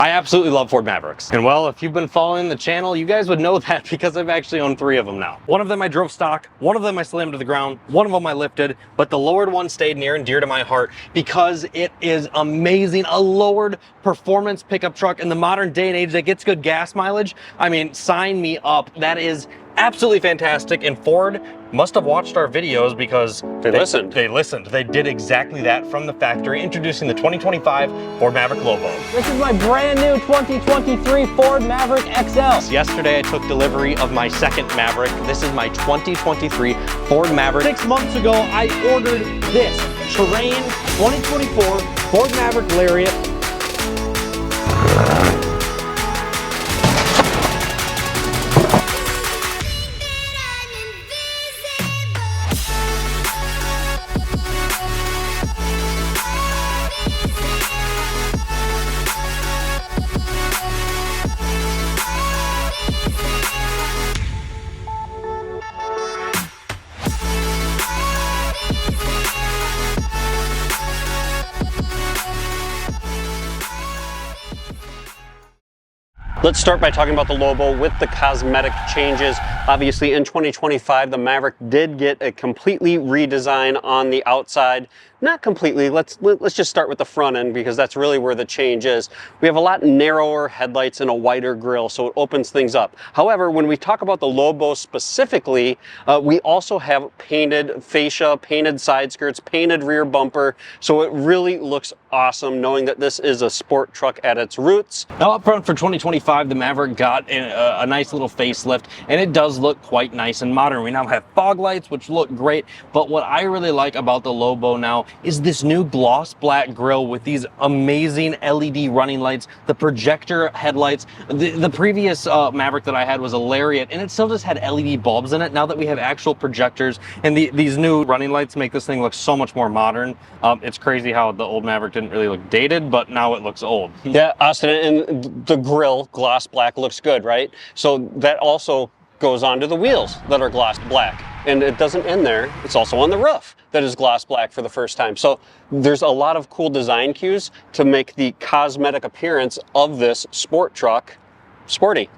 I absolutely love Ford Mavericks. And well, if you've been following the channel, you guys would know that because I've actually owned 3 of them now. One of them I drove stock, one of them I slammed to the ground, one of them I lifted, but the lowered one stayed near and dear to my heart because it is amazing. A lowered performance pickup truck in the modern day and age that gets good gas mileage. I mean, sign me up. That is absolutely fantastic, and Ford must have watched our videos because they listened. They did exactly that from the factory, introducing the 2025 Ford Maverick LOBO. This is my brand new 2023 Ford Maverick XL. Yesterday I took delivery of my second Maverick. This is my 2023 Ford Maverick. 6 months ago, I ordered this Terrain 2024 Ford Maverick Lariat. Let's start by talking about the Lobo with the cosmetic changes. Obviously in 2025, the Maverick did get a completely redesign on the outside. Not completely, let's just start with the front end because that's really where the change is. We have a lot narrower headlights and a wider grille, so it opens things up. However, when we talk about the Lobo specifically, we also have painted fascia, painted side skirts, painted rear bumper, so it really looks awesome knowing that this is a sport truck at its roots. Now up front for 2025, the Maverick got a nice little facelift, and it does look quite nice and modern. We now have fog lights, which look great, but what I really like about the Lobo now is this new gloss black grille with these amazing LED running lights, the projector headlights. The previous Maverick that I had was a Lariat, and it still just had LED bulbs in it. Now that we have actual projectors, and these new running lights make this thing look so much more modern. It's crazy how the old Maverick didn't really look dated, but now it looks old. Yeah, Austin, and the grille, gloss black, looks good, right? So that also goes on to the wheels that are gloss black. And it doesn't end there, it's also on the roof that is gloss black for the first time. So there's a lot of cool design cues to make the cosmetic appearance of this sport truck sporty.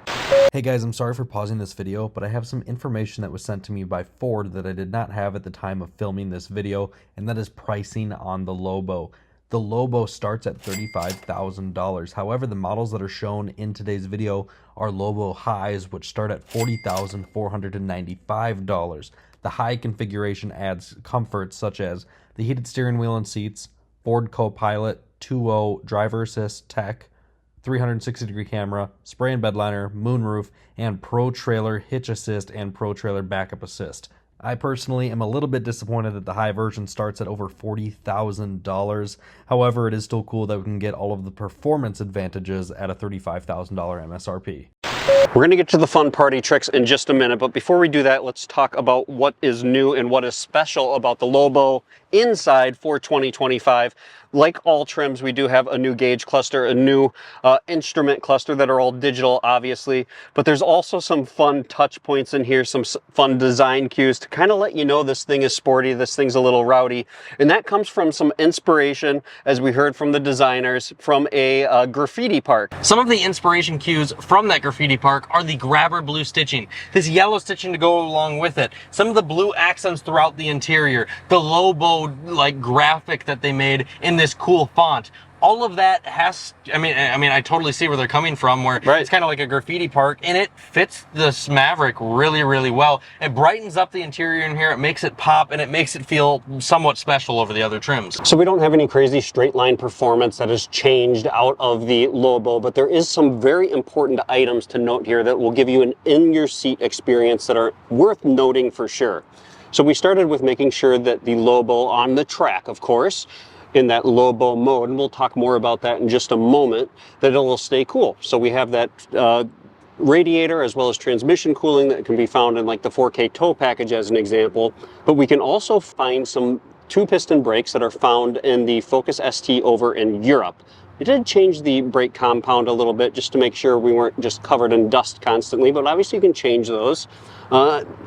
Hey guys, I'm sorry for pausing this video, but I have some information that was sent to me by Ford that I did not have at the time of filming this video, and that is pricing on the Lobo. The Lobo starts at $35,000. However, the models that are shown in today's video are Lobo highs, which start at $40,495. The high configuration adds comforts such as the heated steering wheel and seats, Ford Copilot, 2.0 driver assist tech, 360-degree camera, spray and bed liner, moonroof, and Pro Trailer hitch assist and Pro Trailer backup assist. I personally am a little bit disappointed that the high version starts at over $40,000. However, it is still cool that we can get all of the performance advantages at a $35,000 MSRP. We're going to get to the fun party tricks in just a minute, but before we do that, let's talk about what is new and what is special about the Lobo inside for 2025. Like all trims, we do have a new gauge cluster, a new instrument cluster that are all digital, obviously, but there's also some fun touch points in here, some fun design cues to kind of let you know this thing is sporty, this thing's a little rowdy, and that comes from some inspiration, as we heard from the designers, from a graffiti park. Some of the inspiration cues from that graffiti park are the grabber blue stitching, this yellow stitching to go along with it, some of the blue accents throughout the interior, the Lobo like graphic that they made in this cool font. All of that has, I mean, I totally see where they're coming from, where it's kind of like a graffiti park, and it fits this Maverick really, really well. It brightens up the interior in here, it makes it pop, and it makes it feel somewhat special over the other trims. So we don't have any crazy straight line performance that has changed out of the Lobo, but there is some very important items to note here that will give you an in-your-seat experience that are worth noting for sure. So we started with making sure that the Lobo on the track, of course, in that Lobo mode, and we'll talk more about that in just a moment, that it'll stay cool. So we have that radiator as well as transmission cooling that can be found in like the 4K tow package as an example, but we can also find some 2-piston brakes that are found in the Focus ST over in Europe. It did change the brake compound a little bit just to make sure we weren't just covered in dust constantly, but obviously you can change those.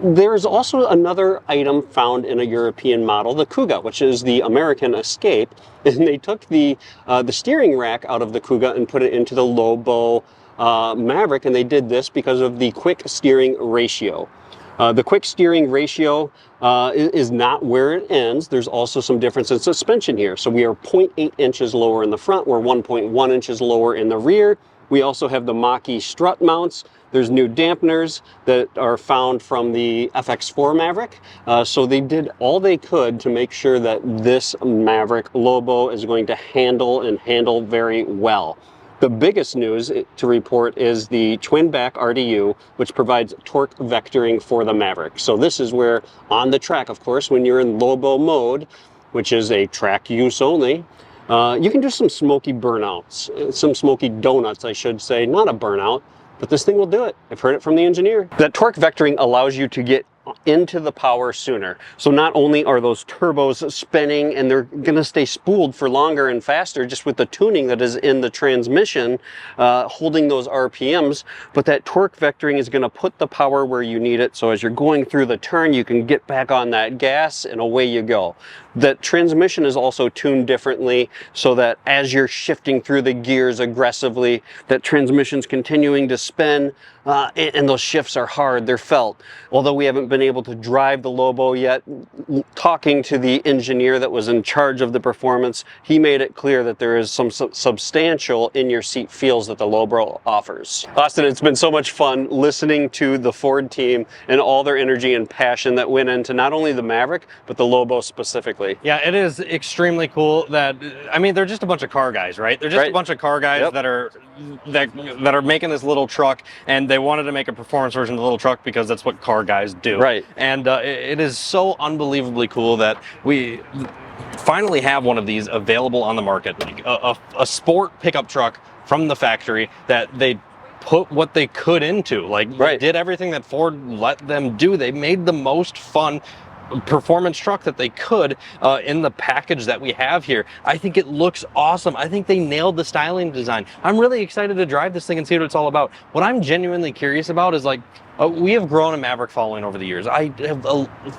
There's also another item found in a European model, the Kuga, which is the American Escape, and they took the steering rack out of the Kuga and put it into the Lobo Maverick, and they did this because of the quick steering ratio. The quick steering ratio is not where it ends. There's also some difference in suspension here. So we are 0.8 inches lower in the front. We're 1.1 inches lower in the rear. We also have the Mach-E strut mounts. There's new dampeners that are found from the FX4 Maverick. So they did all they could to make sure that this Maverick Lobo is going to handle very well. The biggest news to report is the twin back RDU, which provides torque vectoring for the Maverick. So this is where on the track, of course, when you're in Lobo mode, which is a track use only, you can do some smoky burnouts, some smoky donuts, I should say, not a burnout, but this thing will do it. I've heard it from the engineer. That torque vectoring allows you to get into the power sooner. So not only are those turbos spinning and they're going to stay spooled for longer and faster just with the tuning that is in the transmission, holding those RPMs, but that torque vectoring is going to put the power where you need it. So as you're going through the turn, you can get back on that gas and away you go. That transmission is also tuned differently so that as you're shifting through the gears aggressively, that transmission's continuing to spin, and those shifts are hard, they're felt. Although we haven't been able to drive the Lobo yet, talking to the engineer that was in charge of the performance, he made it clear that there is some substantial in-your-seat feels that the Lobo offers. Austin, it's been so much fun listening to the Ford team and all their energy and passion that went into not only the Maverick, but the Lobo specifically. Yeah, it is extremely cool that, I mean, they're just a bunch of car guys, right? They're just a bunch of car guys that are making this little truck, and they wanted to make a performance version of the little truck because that's what car guys do. Right. And it is so unbelievably cool that we finally have one of these available on the market, like a sport pickup truck from the factory that they put what they could into. Like, they did everything that Ford let them do. They made the most fun performance truck that they could in the package that we have here. I think it looks awesome. I think they nailed the styling design. I'm really excited to drive this thing and see what it's all about. What I'm genuinely curious about is, like, we have grown a Maverick following over the years. I have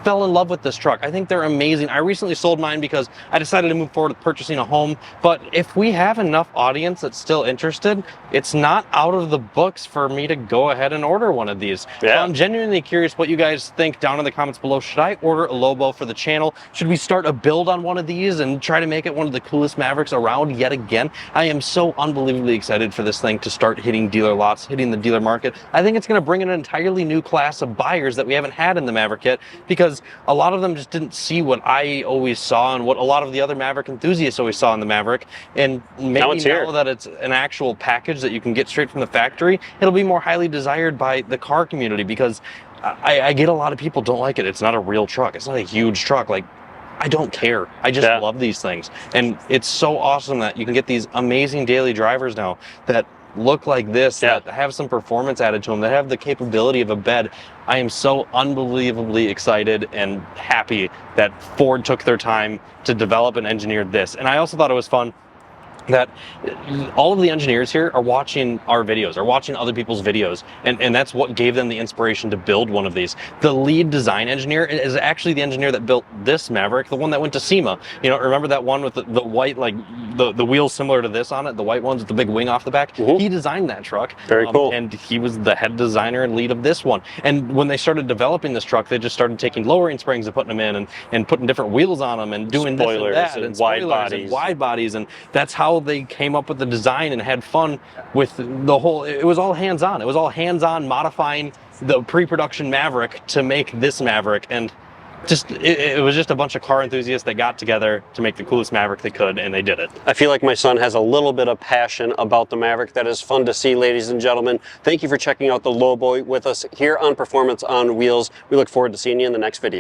fell in love with this truck. I think they're amazing. I recently sold mine because I decided to move forward with purchasing a home. But if we have enough audience that's still interested, it's not out of the books for me to go ahead and order one of these. Yeah. So I'm genuinely curious what you guys think down in the comments below. Should I order a Lobo for the channel? Should we start a build on one of these and try to make it one of the coolest Mavericks around yet again? I am so unbelievably excited for this thing to start hitting dealer lots, hitting the dealer market. I think it's going to bring in an entirely new class of buyers that we haven't had in the Maverick yet, because a lot of them just didn't see what I always saw and what a lot of the other Maverick enthusiasts always saw in the Maverick. And maybe now that it's an actual package that you can get straight from the factory, it'll be more highly desired by the car community, because I get a lot of people don't like it. It's not a real truck. It's not a huge truck. Like, I don't care. I just love these things. And it's so awesome that you can get these amazing daily drivers now that look like this, that have some performance added to them, that have the capability of a bed. I am so unbelievably excited and happy that Ford took their time to develop and engineer this. And I also thought it was fun that all of the engineers here are watching our videos, are watching other people's videos, and that's what gave them the inspiration to build one of these. The lead design engineer is actually the engineer that built this Maverick, the one that went to SEMA. You know, remember that one with the white, like the wheels similar to this on it, the white ones with the big wing off the back? He designed that truck. Very cool. And he was the head designer and lead of this one. And when they started developing this truck, they just started taking lowering springs and putting them in, and putting different wheels on them, and doing spoilers this and that, and wide bodies. and wide bodies, and that's how they came up with the design and had fun with the whole. It was all hands-on. It was all hands-on modifying the pre-production Maverick to make this Maverick, and just it was just a bunch of car enthusiasts that got together to make the coolest Maverick they could, and they did it. I feel like my son has a little bit of passion about the Maverick. That is fun to see, ladies and gentlemen. Thank you for checking out the Lobo with us here on Performance on Wheels. We look forward to seeing you in the next video.